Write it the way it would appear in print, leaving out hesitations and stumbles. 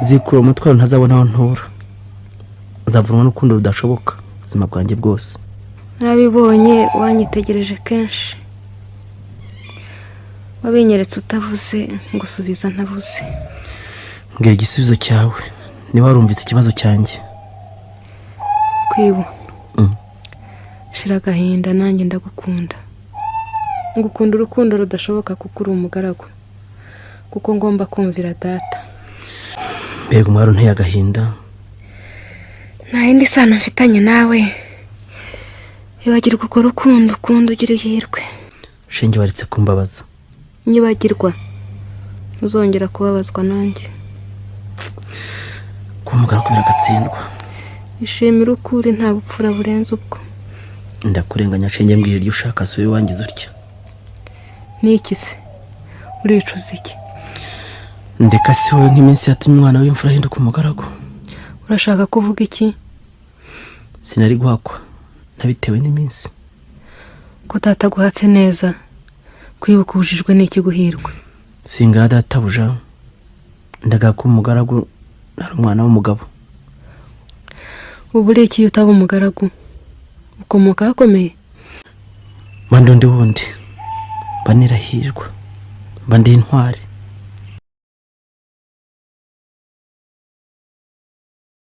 zikura umutwaro ntazabona aho ntura, azavunwa n'urukundo rudashoboka ubuzima bwanjye bwose. Narabibonye wanyitegereje kenshi, wabinyeretse utavuze ngusubiza ntavuze. Mbwira igisubizo cyawe niba warumvise ikibazo cyanjye. Kwibu shira agahinda, nanjye ndagukunda. Ngukunda urukundo rudashoboka kuko uri umugaragu, kuko ngomba kumvira data. Mbega umwaro nteye agahinda. Nta yindi sano mfitanye nawe, ibagirwa urwo rukundo ukunda ugira ihirwe. Shenge waretse kumbabaza. Nyibagirwa uzongera kubabazwa nanjye. Kuba umugaragu biragatsindwa. Ishimira ukuri nta bupfura burenze ubwo. Ndakurenganya Shenge, mbwira iryo ushaka si wowe wangize utya. Niki se? Uricuza iki? Ndeka si wowe nk'iminsi yatumye umwana w'imfura ahinduka umugaragu. Urashaka kuvuga iki? Sinari guhakwa, nabitewe n'iminsi. Ko data guhatse neza, kwibuka ubujijwe n'iki guhirwa? Singa databuja, ndagaka umugaragu nari umwana w'umugabo. Ubu iki iyo utaba umugaragu ukomoka akomeye? Mba ndi wundi, mba nirahirwa, mba ndi intwari.